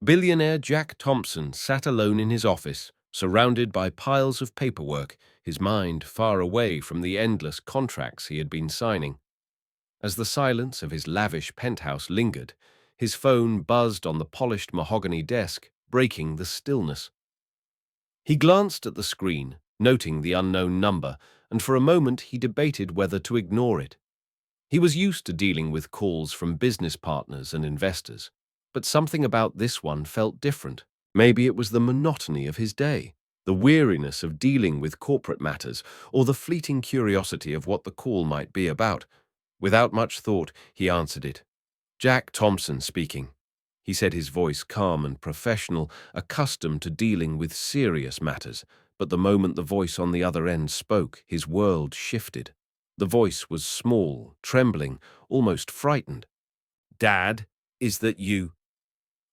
Billionaire Jack Thompson sat alone in his office, surrounded by piles of paperwork, his mind far away from the endless contracts he had been signing. As the silence of his lavish penthouse lingered, his phone buzzed on the polished mahogany desk, breaking the stillness. He glanced at the screen, noting the unknown number, and for a moment he debated whether to ignore it. He was used to dealing with calls from business partners and investors, but something about this one felt different. Maybe it was the monotony of his day, the weariness of dealing with corporate matters, or the fleeting curiosity of what the call might be about. Without much thought, he answered it. "Jack Thompson speaking." He said, his voice calm and professional, accustomed to dealing with serious matters, but the moment the voice on the other end spoke, his world shifted. The voice was small, trembling, almost frightened. "Dad, is that you?"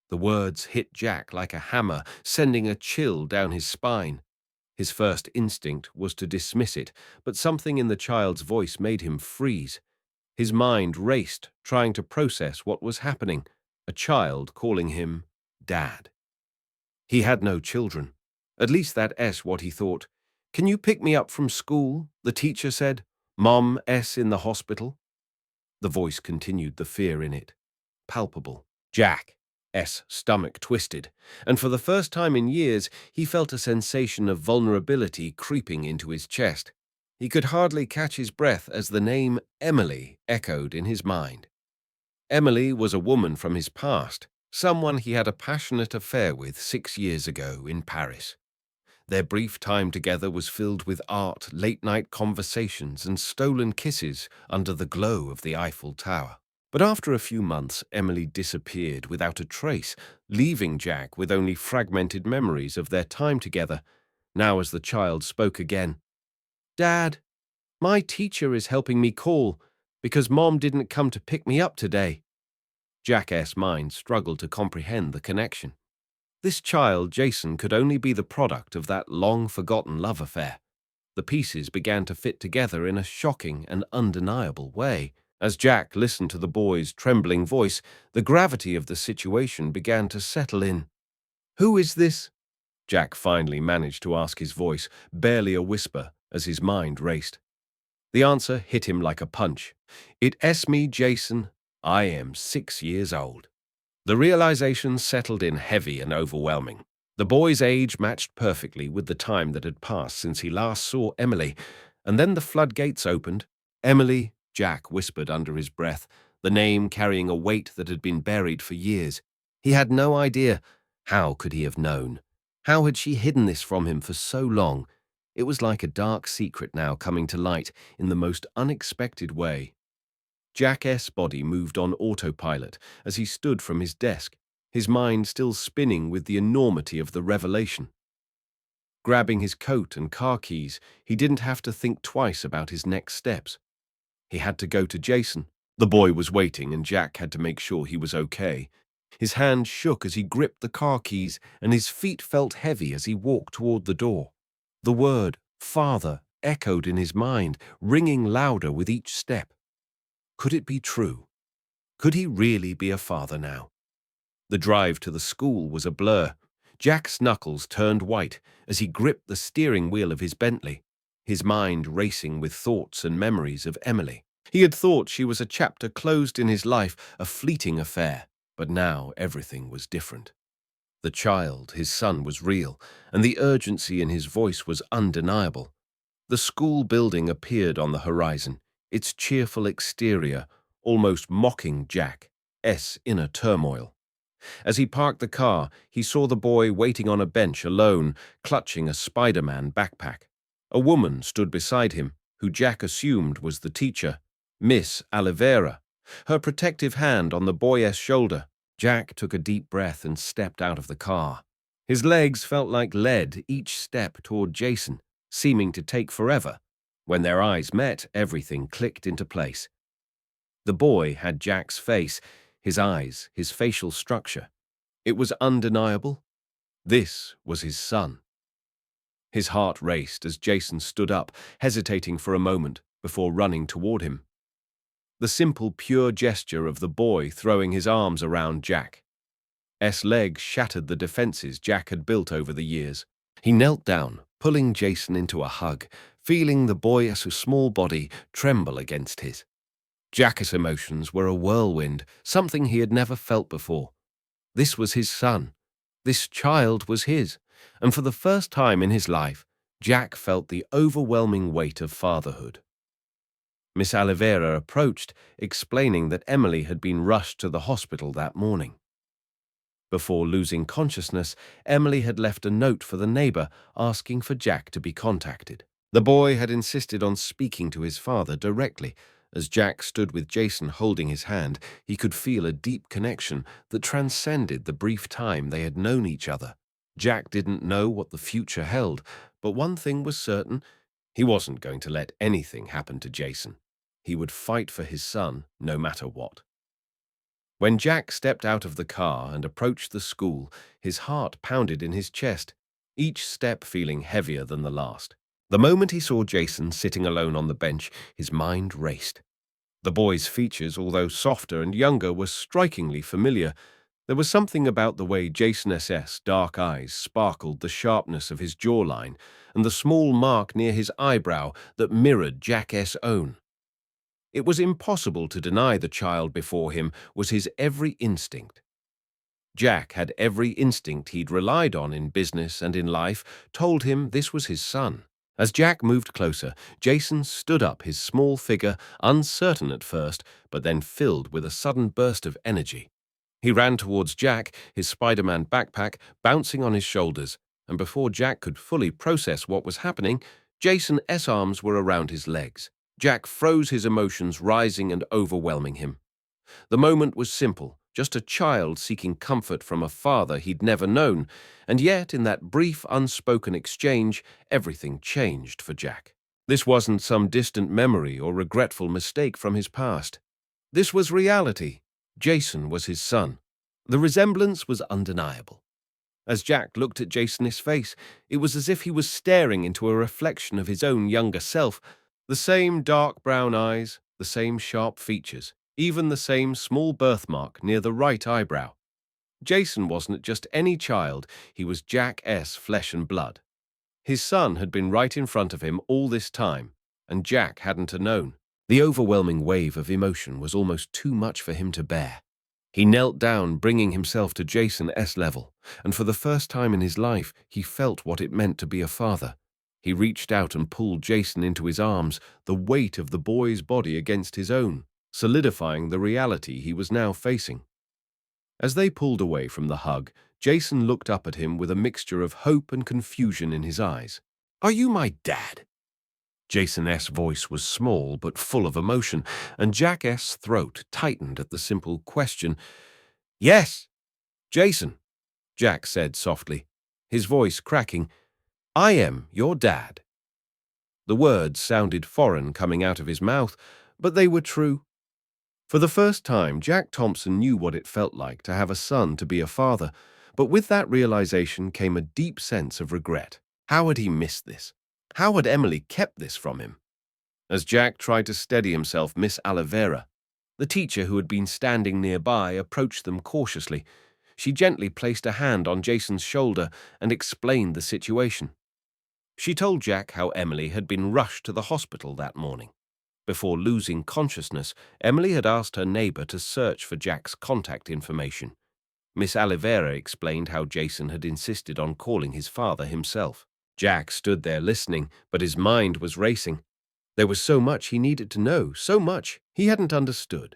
The words hit Jack like a hammer, sending a chill down his spine. His first instinct was to dismiss it, but something in the child's voice made him freeze. His mind raced, trying to process what was happening. A child calling him Dad. He had no children. At least that's what he thought. "Can you pick me up from school?" the teacher said. "Mom S in the hospital." The voice continued, the fear in it palpable. Jack's stomach twisted, and for the first time in years he felt a sensation of vulnerability creeping into his chest. He could hardly catch his breath as the name Emily echoed in his mind. Emily was a woman from his past, someone he had a passionate affair with 6 years ago in Paris. Their brief time together was filled with art, late-night conversations, and stolen kisses under the glow of the Eiffel Tower. But after a few months, Emily disappeared without a trace, leaving Jack with only fragmented memories of their time together. Now as the child spoke again, "Dad, my teacher is helping me call because Mom didn't come to pick me up today." Jack's mind struggled to comprehend the connection. This child, Jason, could only be the product of that long-forgotten love affair. The pieces began to fit together in a shocking and undeniable way. As Jack listened to the boy's trembling voice, the gravity of the situation began to settle in. "Who is this?" Jack finally managed to ask, his voice barely a whisper as his mind raced. The answer hit him like a punch. "It's me, Jason. I am 6 years old." The realization settled in heavy and overwhelming. The boy's age matched perfectly with the time that had passed since he last saw Emily, and then the floodgates opened. "Emily," Jack whispered under his breath, the name carrying a weight that had been buried for years. He had no idea. How could he have known? How had she hidden this from him for so long? It was like a dark secret now coming to light in the most unexpected way. Jack's body moved on autopilot as he stood from his desk, his mind still spinning with the enormity of the revelation. Grabbing his coat and car keys, he didn't have to think twice about his next steps. He had to go to Jason. The boy was waiting, and Jack had to make sure he was okay. His hand shook as he gripped the car keys, and his feet felt heavy as he walked toward the door. The word, "father," echoed in his mind, ringing louder with each step. Could it be true? Could he really be a father now? The drive to the school was a blur. Jack's knuckles turned white as he gripped the steering wheel of his Bentley, his mind racing with thoughts and memories of Emily. He had thought she was a chapter closed in his life, a fleeting affair, but now everything was different. The child, his son, was real, and the urgency in his voice was undeniable. The school building appeared on the horizon, its cheerful exterior almost mocking Jack's inner turmoil. As he parked the car, he saw the boy waiting on a bench alone, clutching a Spider-Man backpack. A woman stood beside him, who Jack assumed was the teacher, Miss Oliveira, her protective hand on the boy's shoulder. Jack took a deep breath and stepped out of the car. His legs felt like lead each step toward Jason, seeming to take forever. When their eyes met, everything clicked into place. The boy had Jack's face, his eyes, his facial structure. It was undeniable. This was his son. His heart raced as Jason stood up, hesitating for a moment before running toward him. The simple, pure gesture of the boy throwing his arms around Jack. leg shattered the defenses Jack had built over the years. He knelt down, pulling Jason into a hug, feeling the boy's small body tremble against his. Jack's emotions were a whirlwind, something he had never felt before. This was his son. This child was his, and for the first time in his life, Jack felt the overwhelming weight of fatherhood. Miss Oliveira approached, explaining that Emily had been rushed to the hospital that morning. Before losing consciousness, Emily had left a note for the neighbor asking for Jack to be contacted. The boy had insisted on speaking to his father directly. As Jack stood with Jason holding his hand, he could feel a deep connection that transcended the brief time they had known each other. Jack didn't know what the future held, but one thing was certain: he wasn't going to let anything happen to Jason. He would fight for his son no matter what. When Jack stepped out of the car and approached the school, his heart pounded in his chest, each step feeling heavier than the last. The moment he saw Jason sitting alone on the bench, his mind raced. The boy's features, although softer and younger, were strikingly familiar. There was something about the way Jason's dark eyes sparkled, the sharpness of his jawline, and the small mark near his eyebrow that mirrored Jack's own. It was impossible to deny the child before him was his every instinct. Jack had every instinct he'd relied on in business and in life told him this was his son. As Jack moved closer, Jason stood up, his small figure uncertain at first, but then filled with a sudden burst of energy. He ran towards Jack, his Spider-Man backpack bouncing on his shoulders, and before Jack could fully process what was happening, Jason's arms were around his legs. Jack froze, his emotions rising and overwhelming him. The moment was simple, just a child seeking comfort from a father he'd never known, and yet in that brief, unspoken exchange, everything changed for Jack. This wasn't some distant memory or regretful mistake from his past. This was reality. Jason was his son. The resemblance was undeniable. As Jack looked at Jason's face, it was as if he was staring into a reflection of his own younger self. The same dark brown eyes, the same sharp features, even the same small birthmark near the right eyebrow. Jason wasn't just any child, he was Jack's flesh and blood. His son had been right in front of him all this time, and Jack hadn't known. The overwhelming wave of emotion was almost too much for him to bear. He knelt down, bringing himself to Jason's level, and for the first time in his life, he felt what it meant to be a father. He reached out and pulled Jason into his arms, the weight of the boy's body against his own, solidifying the reality he was now facing. As they pulled away from the hug, Jason looked up at him with a mixture of hope and confusion in his eyes. "Are you my dad?" Jason's voice was small but full of emotion, and Jack's throat tightened at the simple question. "Yes, Jason," Jack said softly, his voice cracking. "I am your dad." The words sounded foreign coming out of his mouth, but they were true. For the first time, Jack Thompson knew what it felt like to have a son, to be a father, but with that realization came a deep sense of regret. How had he missed this? How had Emily kept this from him? As Jack tried to steady himself, Miss Oliveira, the teacher who had been standing nearby, approached them cautiously. She gently placed a hand on Jason's shoulder and explained the situation. She told Jack how Emily had been rushed to the hospital that morning. Before losing consciousness, Emily had asked her neighbor to search for Jack's contact information. Miss Oliveira explained how Jason had insisted on calling his father himself. Jack stood there listening, but his mind was racing. There was so much he needed to know, so much he hadn't understood.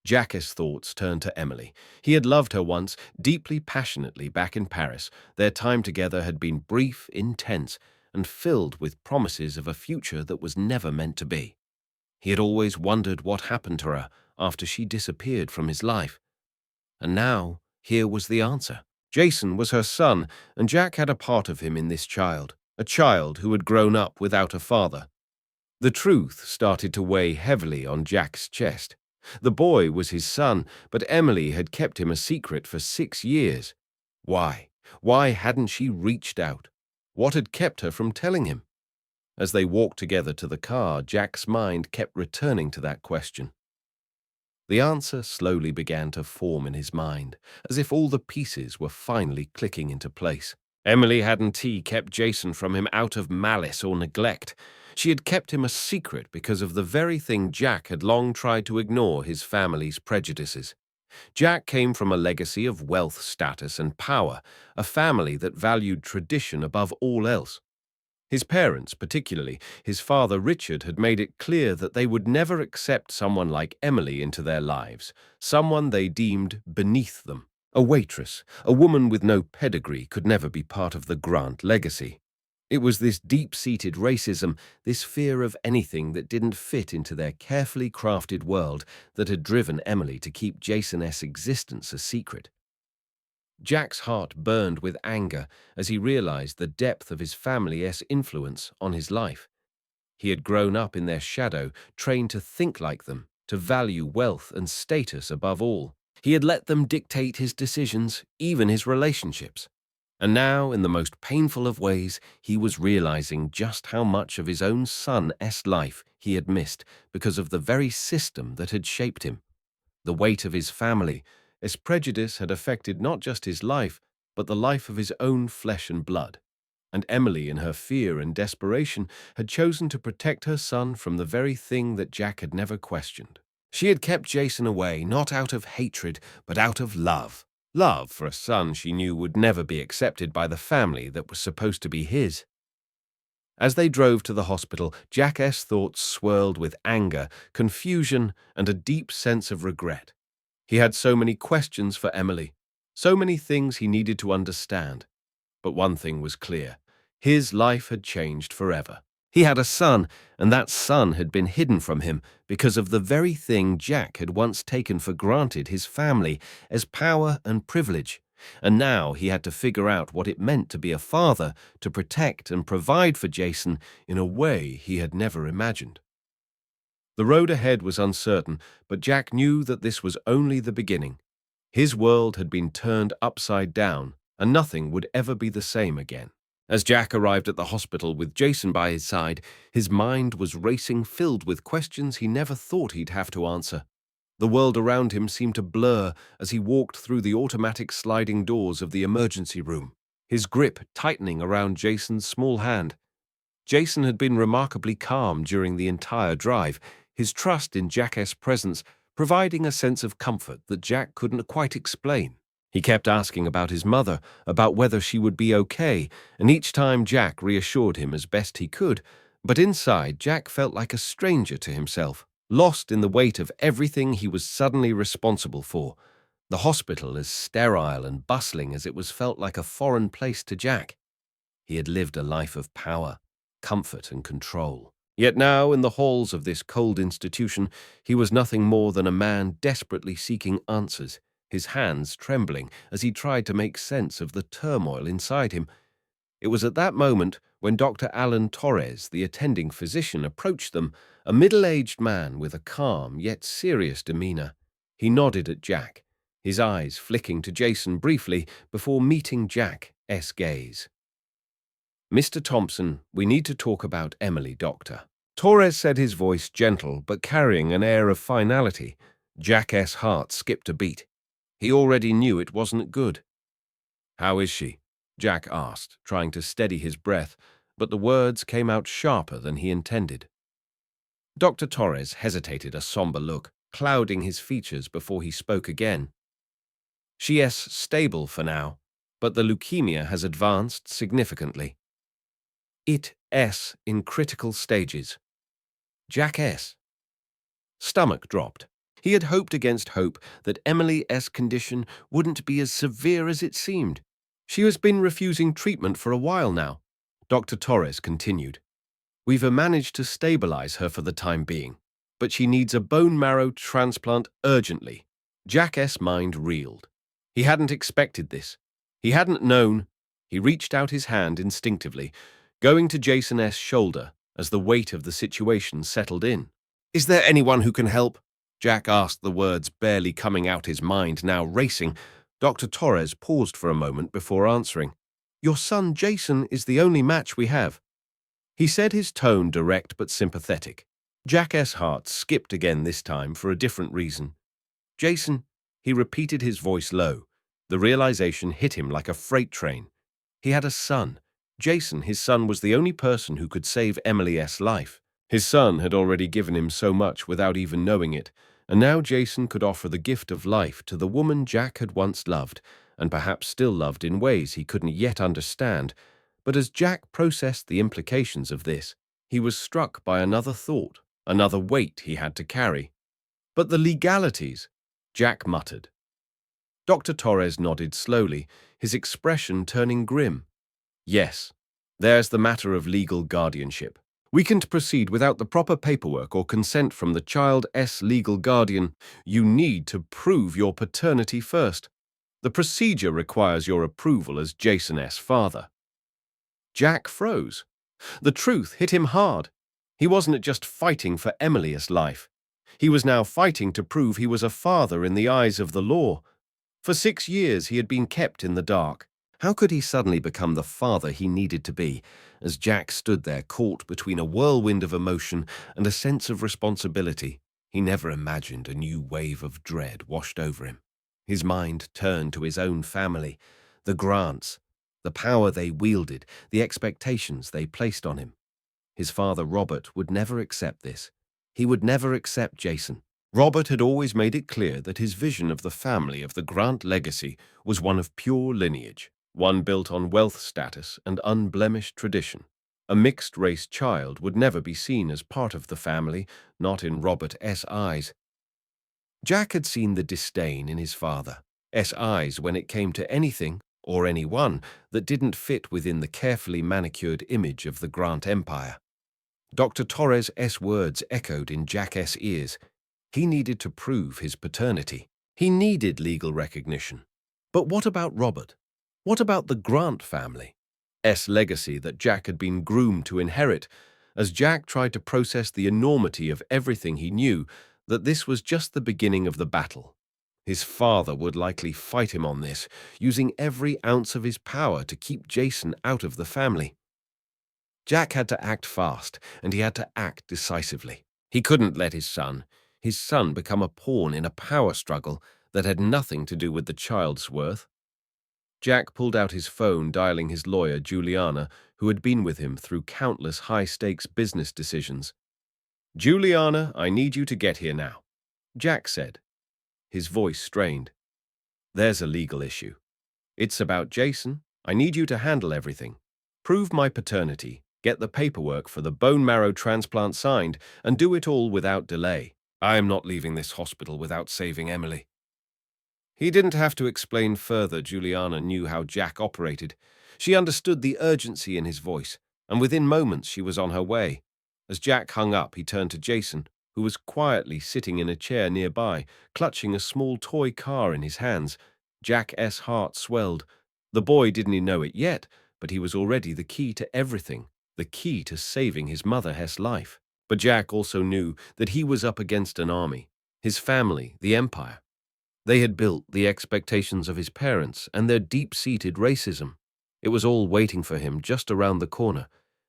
Jack's thoughts turned to Emily. He had loved her once, deeply, passionately, back in Paris. Their time together had been brief, intense, and filled with promises of a future that was never meant to be. He had always wondered what happened to her after she disappeared from his life. And now, here was the answer. Jason was her son, and Jack had a part of him in this child, a child who had grown up without a father. The truth started to weigh heavily on Jack's chest. The boy was his son, but Emily had kept him a secret for 6 years. Why? Why hadn't she reached out? What had kept her from telling him? As they walked together to the car, Jack's mind kept returning to that question. The answer slowly began to form in his mind, as if all the pieces were finally clicking into place. Emily hadn't kept Jason from him out of malice or neglect. She had kept him a secret because of the very thing Jack had long tried to ignore: his family's prejudices. Jack came from a legacy of wealth, status, and power, a family that valued tradition above all else. His parents, particularly his father Richard, had made it clear that they would never accept someone like Emily into their lives, someone they deemed beneath them. A waitress, a woman with no pedigree, could never be part of the Grant legacy. It was this deep-seated racism, this fear of anything that didn't fit into their carefully crafted world, that had driven Emily to keep Jason's existence a secret. Jack's heart burned with anger as he realized the depth of his family's influence on his life. He had grown up in their shadow, trained to think like them, to value wealth and status above all. He had let them dictate his decisions, even his relationships. And now, in the most painful of ways, he was realizing just how much of his own son's life he had missed because of the very system that had shaped him. The weight of his family, his prejudice, had affected not just his life, but the life of his own flesh and blood. And Emily, in her fear and desperation, had chosen to protect her son from the very thing that Jack had never questioned. She had kept Jason away, not out of hatred, but out of love. Love for a son she knew would never be accepted by the family that was supposed to be his. As they drove to the hospital, Jack's thoughts swirled with anger, confusion, and a deep sense of regret. He had so many questions for Emily, so many things he needed to understand. But one thing was clear: his life had changed forever. He had a son, and that son had been hidden from him because of the very thing Jack had once taken for granted: his family, as power and privilege. And now he had to figure out what it meant to be a father, to protect and provide for Jason in a way he had never imagined. The road ahead was uncertain, but Jack knew that this was only the beginning. His world had been turned upside down, and nothing would ever be the same again. As Jack arrived at the hospital with Jason by his side, his mind was racing, filled with questions he never thought he'd have to answer. The world around him seemed to blur as he walked through the automatic sliding doors of the emergency room, his grip tightening around Jason's small hand. Jason had been remarkably calm during the entire drive, his trust in Jack's presence providing a sense of comfort that Jack couldn't quite explain. He kept asking about his mother, about whether she would be okay, and each time Jack reassured him as best he could. But inside, Jack felt like a stranger to himself, lost in the weight of everything he was suddenly responsible for. The hospital, as sterile and bustling as it was, felt like a foreign place to Jack. He had lived a life of power, comfort, and control. Yet now, in the halls of this cold institution, he was nothing more than a man desperately seeking answers, his hands trembling as he tried to make sense of the turmoil inside him. It was at that moment when Dr. Alan Torres, the attending physician, approached them, a middle-aged man with a calm yet serious demeanor. He nodded at Jack, his eyes flicking to Jason briefly before meeting Jack's gaze. "Mr. Thompson, we need to talk about Emily, Doctor." Torres said, his voice gentle but carrying an air of finality. Jack's heart skipped a beat. He already knew it wasn't good. "How is she?" Jack asked, trying to steady his breath, but the words came out sharper than he intended. Dr. Torres hesitated, a somber look clouding his features before he spoke again. "She's stable for now, but the leukemia has advanced significantly. It's in critical stages." Jack's stomach dropped. He had hoped against hope that Emily's condition wouldn't be as severe as it seemed. "She has been refusing treatment for a while now," Dr. Torres continued. "We've managed to stabilize her for the time being, but she needs a bone marrow transplant urgently." Jack's mind reeled. He hadn't expected this. He hadn't known. He reached out his hand instinctively, going to Jason's shoulder as the weight of the situation settled in. "Is there anyone who can help?" Jack asked, the words barely coming out, his mind now racing. Dr. Torres paused for a moment before answering. "Your son Jason is the only match we have," he said, his tone direct but sympathetic. Jack's heart skipped again, this time for a different reason. Jason, he repeated, his voice low. The realization hit him like a freight train. He had a son. Jason, his son, was the only person who could save Emily's life. His son had already given him so much without even knowing it, and now Jason could offer the gift of life to the woman Jack had once loved, and perhaps still loved in ways he couldn't yet understand. But as Jack processed the implications of this, he was struck by another thought, another weight he had to carry. But the legalities, Jack muttered. Dr. Torres nodded slowly, his expression turning grim. Yes, there's the matter of legal guardianship. We can't proceed without the proper paperwork or consent from the child's legal guardian. You need to prove your paternity first. The procedure requires your approval as Jason's father. Jack froze. The truth hit him hard. He wasn't just fighting for Emily's life. He was now fighting to prove he was a father in the eyes of the law. For 6 years he had been kept in the dark. How could he suddenly become the father he needed to be, as Jack stood there caught between a whirlwind of emotion and a sense of responsibility? He never imagined a new wave of dread washed over him. His mind turned to his own family, the Grants, the power they wielded, the expectations they placed on him. His father, Robert, would never accept this. He would never accept Jason. Robert had always made it clear that his vision of the family of the Grant legacy was one of pure lineage, one built on wealth status and unblemished tradition. A mixed-race child would never be seen as part of the family, not in Robert's eyes. Jack had seen the disdain in his father's eyes when it came to anything or anyone that didn't fit within the carefully manicured image of the Grant Empire. Dr. Torres' words echoed in Jack's ears. He needed to prove his paternity. He needed legal recognition. But what about Robert? What about the Grant family's legacy that Jack had been groomed to inherit? As Jack tried to process the enormity of everything he knew, that this was just the beginning of the battle. His father would likely fight him on this, using every ounce of his power to keep Jason out of the family. Jack had to act fast, and he had to act decisively. He couldn't let his son become a pawn in a power struggle that had nothing to do with the child's worth. Jack pulled out his phone, dialing his lawyer, Juliana, who had been with him through countless high-stakes business decisions. "Juliana, I need you to get here now," Jack said. His voice strained. "There's a legal issue. It's about Jason. I need you to handle everything. Prove my paternity, get the paperwork for the bone marrow transplant signed, and do it all without delay. I am not leaving this hospital without saving Emily." He didn't have to explain further. Juliana knew how Jack operated. She understood the urgency in his voice, and within moments she was on her way. As Jack hung up, he turned to Jason, who was quietly sitting in a chair nearby, clutching a small toy car in his hands. Jack's heart swelled. The boy didn't know it yet, but he was already the key to everything, the key to saving his mother's life. But Jack also knew that he was up against an army, his family, the empire. They had built the expectations of his parents and their deep-seated racism. It was all waiting for him just around the corner.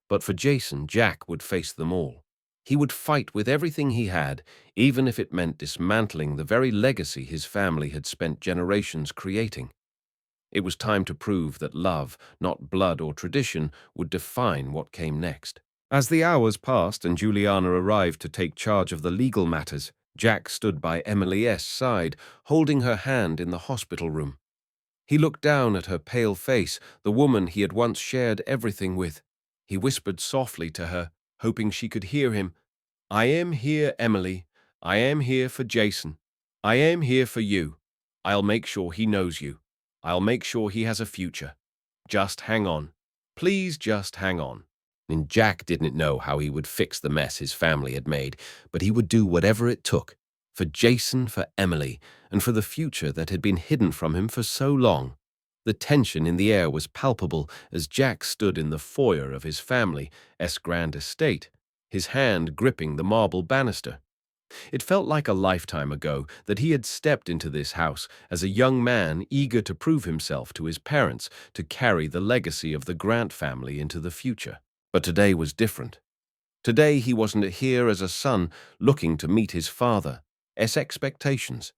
But for Jason, Jack would face them all. He would fight with everything he had, even if it meant dismantling the very legacy his family had spent generations creating. It was time to prove that love, not blood or tradition, would define what came next. As the hours passed and Juliana arrived to take charge of the legal matters, Jack stood by Emily's side, holding her hand in the hospital room. He looked down at her pale face, the woman he had once shared everything with. He whispered softly to her, hoping she could hear him. "I am here, Emily. I am here for Jason. I am here for you. I'll make sure he knows you. I'll make sure he has a future. Just hang on. Please just hang on." And Jack didn't know how he would fix the mess his family had made, but he would do whatever it took. For Jason, for Emily, and for the future that had been hidden from him for so long. The tension in the air was palpable as Jack stood in the foyer of his family's grand estate, his hand gripping the marble banister. It felt like a lifetime ago that he had stepped into this house as a young man eager to prove himself to his parents, to carry the legacy of the Grant family into the future. But today was different. Today he wasn't here as a son looking to meet his father's expectations.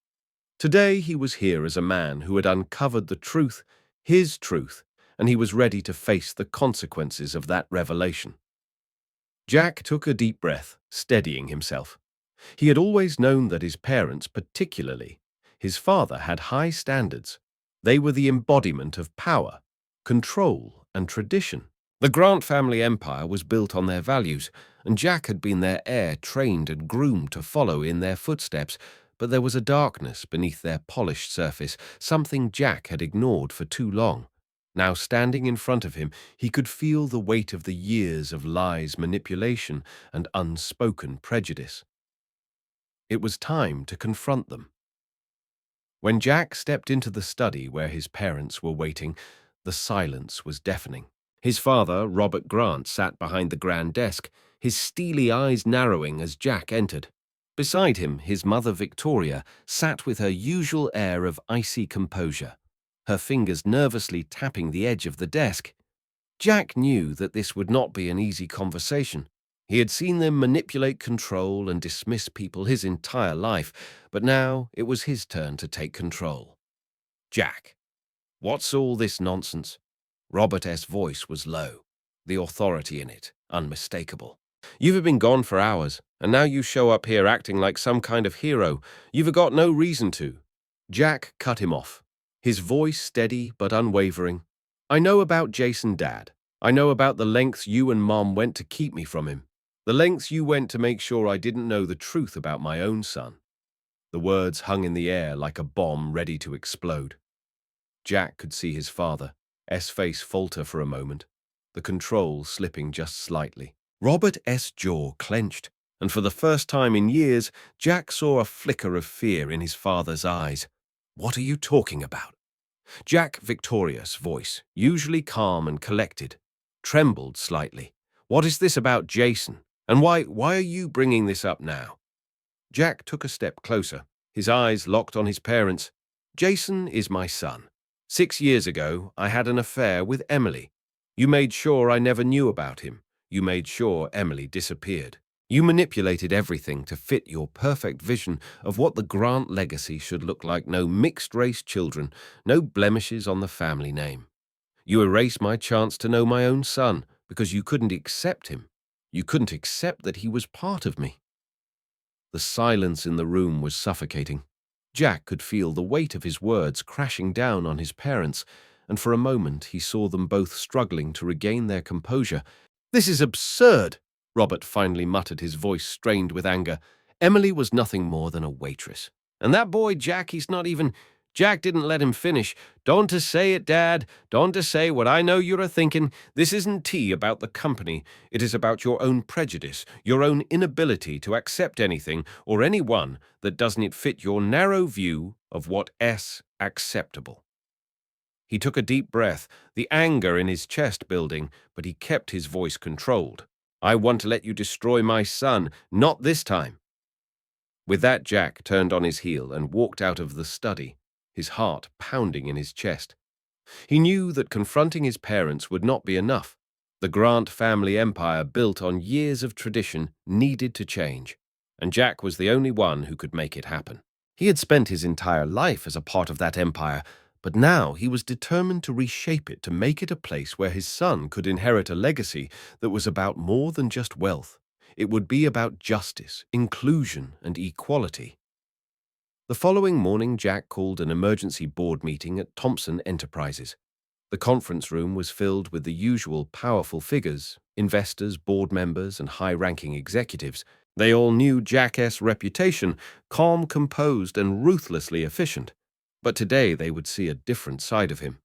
Today he was here as a man who had uncovered the truth, his truth, and he was ready to face the consequences of that revelation. Jack took a deep breath, steadying himself. He had always known that his parents, particularly his father, had high standards. They were the embodiment of power, control, and tradition. The Grant family empire was built on their values, and Jack had been their heir, trained and groomed to follow in their footsteps, but there was a darkness beneath their polished surface, something Jack had ignored for too long. Now, standing in front of him, he could feel the weight of the years of lies, manipulation, and unspoken prejudice. It was time to confront them. When Jack stepped into the study where his parents were waiting, the silence was deafening. His father, Robert Grant, sat behind the grand desk, his steely eyes narrowing as Jack entered. Beside him, his mother, Victoria, sat with her usual air of icy composure, her fingers nervously tapping the edge of the desk. Jack knew that this would not be an easy conversation. He had seen them manipulate, control, and dismiss people his entire life, but now it was his turn to take control. "Jack, what's all this nonsense?" Robert's voice was low, the authority in it unmistakable. "You've been gone for hours, and now you show up here acting like some kind of hero. You've got no reason to." Jack cut him off, his voice steady but unwavering. "I know about Jason, Dad. I know about the lengths you and Mom went to keep me from him. The lengths you went to make sure I didn't know the truth about my own son." The words hung in the air like a bomb ready to explode. Jack could see his father's face falter for a moment, the control slipping just slightly. Robert's jaw clenched, and for the first time in years, Jack saw a flicker of fear in his father's eyes. "What are you talking about?" Jack Victoria's voice, usually calm and collected, trembled slightly. "What is this about Jason? And why are you bringing this up now?" Jack took a step closer, his eyes locked on his parents. "Jason is my son. 6 years ago, I had an affair with Emily. You made sure I never knew about him. You made sure Emily disappeared. You manipulated everything to fit your perfect vision of what the Grant legacy should look like. No mixed-race children, no blemishes on the family name. You erased my chance to know my own son because you couldn't accept him. You couldn't accept that he was part of me." The silence in the room was suffocating. Jack could feel the weight of his words crashing down on his parents, and for a moment he saw them both struggling to regain their composure. "This is absurd," Robert finally muttered, his voice strained with anger. "Emily was nothing more than a waitress. And that boy, Jack, he's not even—" Jack didn't let him finish. "Don't to say it, Dad. Don't to say what I know you're a-thinking. This isn't tea about the company. It is about your own prejudice, your own inability to accept anything or anyone that doesn't fit your narrow view of what's acceptable." He took a deep breath, the anger in his chest building, but he kept his voice controlled. "I want to let you destroy my son, not this time." With that, Jack turned on his heel and walked out of the study, his heart pounding in his chest. He knew that confronting his parents would not be enough. The Grant family empire, built on years of tradition, needed to change, and Jack was the only one who could make it happen. He had spent his entire life as a part of that empire, but now he was determined to reshape it, to make it a place where his son could inherit a legacy that was about more than just wealth. It would be about justice, inclusion, and equality. The following morning, Jack called an emergency board meeting at Thompson Enterprises. The conference room was filled with the usual powerful figures, investors, board members, and high-ranking executives. They all knew Jack's reputation, calm, composed, and ruthlessly efficient. But today they would see a different side of him.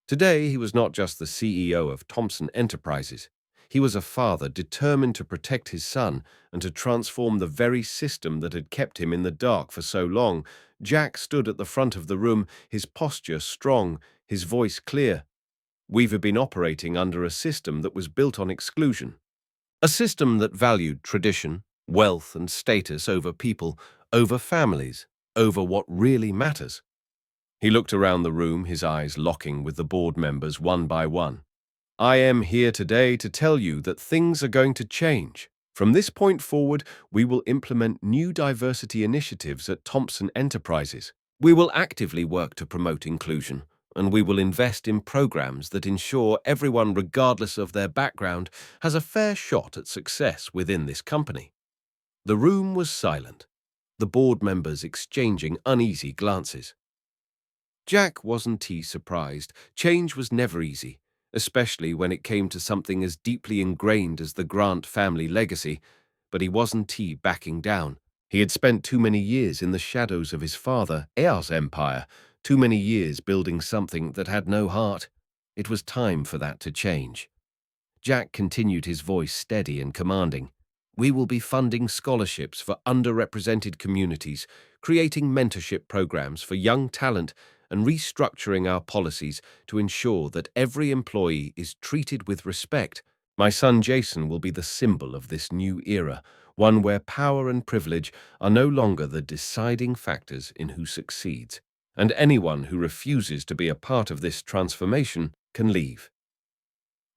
Today he was not just the CEO of Thompson Enterprises. He was a father determined to protect his son and to transform the very system that had kept him in the dark for so long. Jack stood at the front of the room, his posture strong, his voice clear. "We've been operating under a system that was built on exclusion. A system that valued tradition, wealth, and status over people, over families, over what really matters." He looked around the room, his eyes locking with the board members one by one. "I am here today to tell you that things are going to change. From this point forward, we will implement new diversity initiatives at Thompson Enterprises. We will actively work to promote inclusion, and we will invest in programs that ensure everyone, regardless of their background, has a fair shot at success within this company." The room was silent, the board members exchanging uneasy glances. Jack wasn't surprised. Change was never easy, especially when it came to something as deeply ingrained as the Grant family legacy, but he wasn't backing down. He had spent too many years in the shadows of his father, Air's empire, too many years building something that had no heart. It was time for that to change. Jack continued, his voice steady and commanding. "We will be funding scholarships for underrepresented communities, creating mentorship programs for young talent, and restructuring our policies to ensure that every employee is treated with respect. My son Jason will be the symbol of this new era, one where power and privilege are no longer the deciding factors in who succeeds, and anyone who refuses to be a part of this transformation can leave."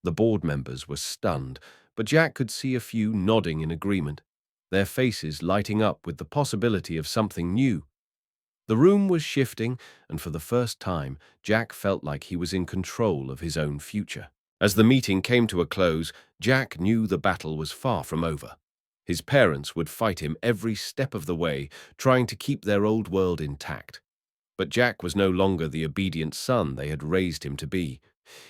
The board members were stunned, but Jack could see a few nodding in agreement, their faces lighting up with the possibility of something new. The room was shifting, and for the first time, Jack felt like he was in control of his own future. As the meeting came to a close, Jack knew the battle was far from over. His parents would fight him every step of the way, trying to keep their old world intact. But Jack was no longer the obedient son they had raised him to be.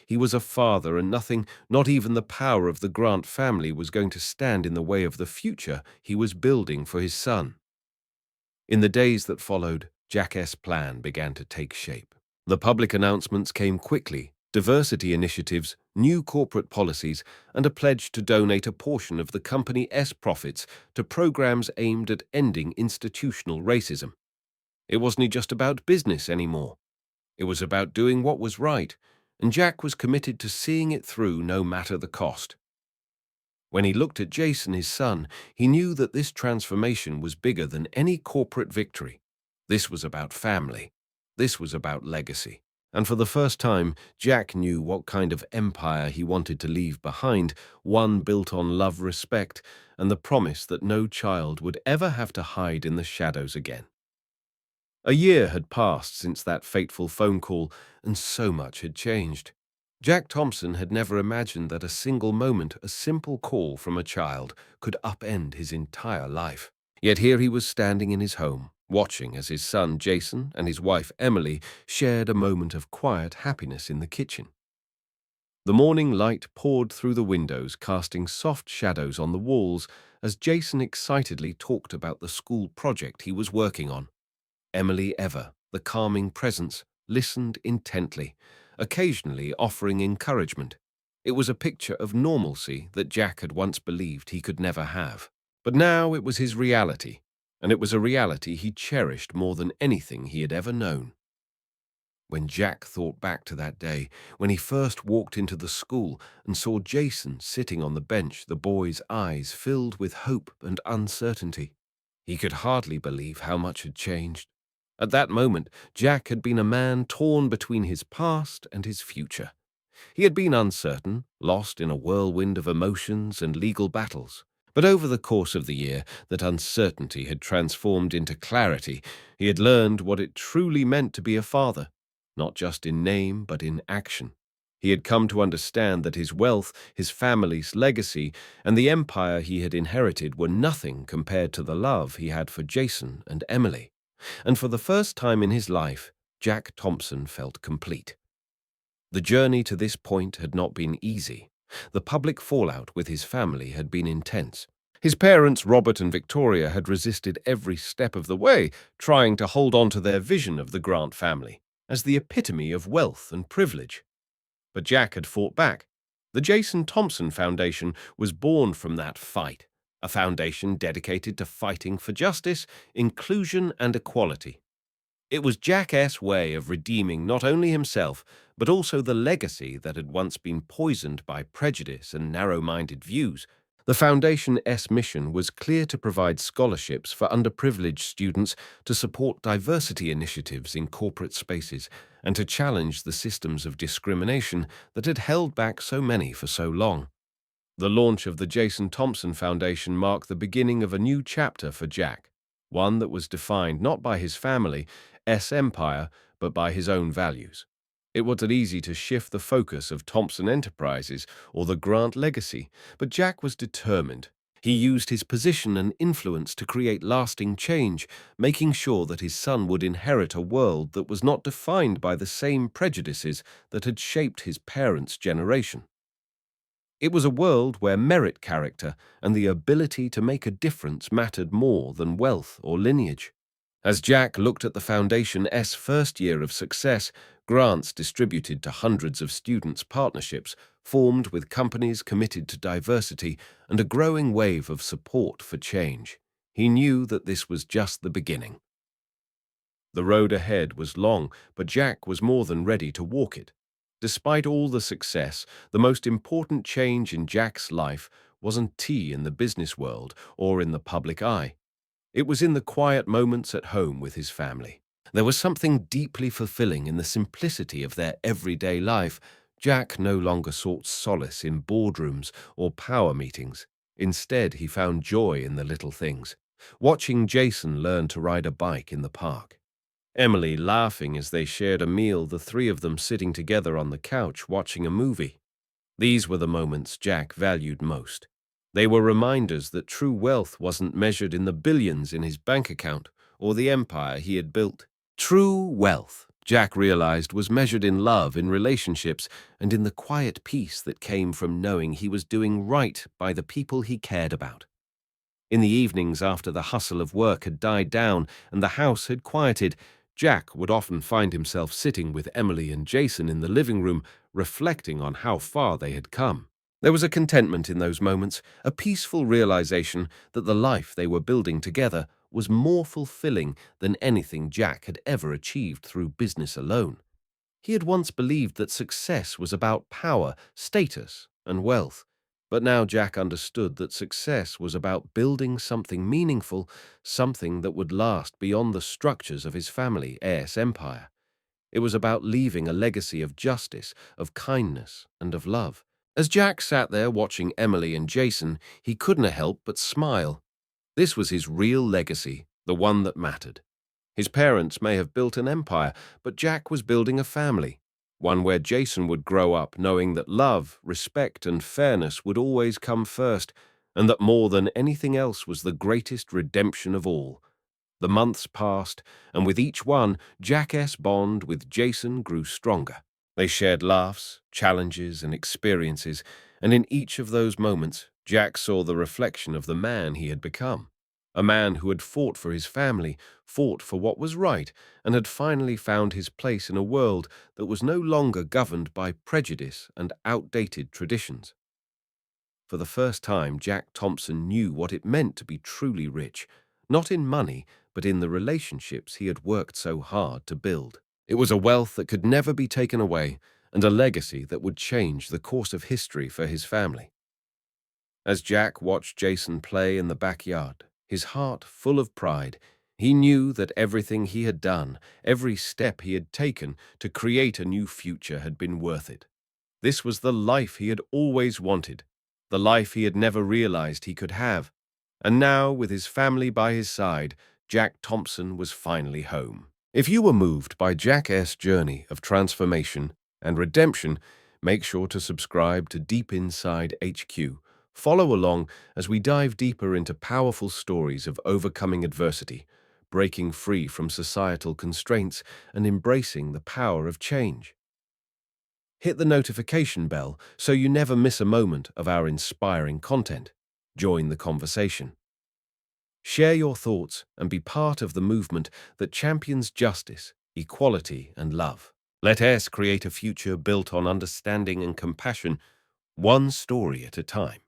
He was a father, and nothing, not even the power of the Grant family, was going to stand in the way of the future he was building for his son. In the days that followed, Jack's plan began to take shape. The public announcements came quickly: diversity initiatives, new corporate policies, and a pledge to donate a portion of the company's profits to programs aimed at ending institutional racism. It wasn't just about business anymore. It was about doing what was right, and Jack was committed to seeing it through no matter the cost. When he looked at Jason, his son, he knew that this transformation was bigger than any corporate victory. This was about family. This was about legacy. And for the first time, Jack knew what kind of empire he wanted to leave behind, one built on love, respect, and the promise that no child would ever have to hide in the shadows again. A year had passed since that fateful phone call, and so much had changed. Jack Thompson had never imagined that a single moment, a simple call from a child, could upend his entire life. Yet here he was standing in his home, watching as his son Jason and his wife Emily shared a moment of quiet happiness in the kitchen. The morning light poured through the windows, casting soft shadows on the walls as Jason excitedly talked about the school project he was working on. Emily, ever the calming presence, listened intently, occasionally offering encouragement. It was a picture of normalcy that Jack had once believed he could never have. But now it was his reality, and it was a reality he cherished more than anything he had ever known. When Jack thought back to that day, when he first walked into the school and saw Jason sitting on the bench, the boy's eyes filled with hope and uncertainty. He could hardly believe how much had changed. At that moment, Jack had been a man torn between his past and his future. He had been uncertain, lost in a whirlwind of emotions and legal battles. But over the course of the year, that uncertainty had transformed into clarity. He had learned what it truly meant to be a father, not just in name but in action. He had come to understand that his wealth, his family's legacy, and the empire he had inherited were nothing compared to the love he had for Jason and Emily. And for the first time in his life, Jack Thompson felt complete. The journey to this point had not been easy. The public fallout with his family had been intense. His parents, Robert and Victoria, had resisted every step of the way, trying to hold on to their vision of the Grant family as the epitome of wealth and privilege. But Jack had fought back. The Jason Thompson Foundation was born from that fight, a foundation dedicated to fighting for justice, inclusion, and equality. It was Jack's way of redeeming not only himself, but also the legacy that had once been poisoned by prejudice and narrow-minded views. The Foundation's mission was clear: to provide scholarships for underprivileged students, to support diversity initiatives in corporate spaces, and to challenge the systems of discrimination that had held back so many for so long. The launch of the Jason Thompson Foundation marked the beginning of a new chapter for Jack, one that was defined not by his family, S empire, but by his own values. It wasn't easy to shift the focus of Thompson Enterprises or the Grant legacy, but Jack was determined. He used his position and influence to create lasting change, making sure that his son would inherit a world that was not defined by the same prejudices that had shaped his parents' generation. It was a world where merit, character, and the ability to make a difference mattered more than wealth or lineage. As Jack looked at the Foundation's first year of success, grants distributed to hundreds of students, partnerships formed with companies committed to diversity, and a growing wave of support for change, he knew that this was just the beginning. The road ahead was long, but Jack was more than ready to walk it. Despite all the success, the most important change in Jack's life wasn't tea in the business world or in the public eye. It was in the quiet moments at home with his family. There was something deeply fulfilling in the simplicity of their everyday life. Jack no longer sought solace in boardrooms or power meetings. Instead, he found joy in the little things. Watching Jason learn to ride a bike in the park. Emily laughing as they shared a meal, the three of them sitting together on the couch watching a movie. These were the moments Jack valued most. They were reminders that true wealth wasn't measured in the billions in his bank account or the empire he had built. True wealth, Jack realized, was measured in love, in relationships, and in the quiet peace that came from knowing he was doing right by the people he cared about. In the evenings, after the hustle of work had died down and the house had quieted, Jack would often find himself sitting with Emily and Jason in the living room, reflecting on how far they had come. There was a contentment in those moments, a peaceful realization that the life they were building together was more fulfilling than anything Jack had ever achieved through business alone. He had once believed that success was about power, status, and wealth, but now Jack understood that success was about building something meaningful, something that would last beyond the structures of his family's empire. It was about leaving a legacy of justice, of kindness, and of love. As Jack sat there watching Emily and Jason, he couldn't help but smile. This was his real legacy, the one that mattered. His parents may have built an empire, but Jack was building a family, one where Jason would grow up knowing that love, respect, and fairness would always come first, and that more than anything else was the greatest redemption of all. The months passed, and with each one, Jack's bond with Jason grew stronger. They shared laughs, challenges, and experiences, and in each of those moments, Jack saw the reflection of the man he had become. A man who had fought for his family, fought for what was right, and had finally found his place in a world that was no longer governed by prejudice and outdated traditions. For the first time, Jack Thompson knew what it meant to be truly rich, not in money, but in the relationships he had worked so hard to build. It was a wealth that could never be taken away, and a legacy that would change the course of history for his family. As Jack watched Jason play in the backyard, his heart full of pride, he knew that everything he had done, every step he had taken to create a new future had been worth it. This was the life he had always wanted, the life he had never realized he could have. And now, with his family by his side, Jack Thompson was finally home. If you were moved by Jack's journey of transformation and redemption, make sure to subscribe to Deep Inside HQ. Follow along as we dive deeper into powerful stories of overcoming adversity, breaking free from societal constraints, and embracing the power of change. Hit the notification bell so you never miss a moment of our inspiring content. Join the conversation. Share your thoughts and be part of the movement that champions justice, equality, and love. Let us create a future built on understanding and compassion, one story at a time.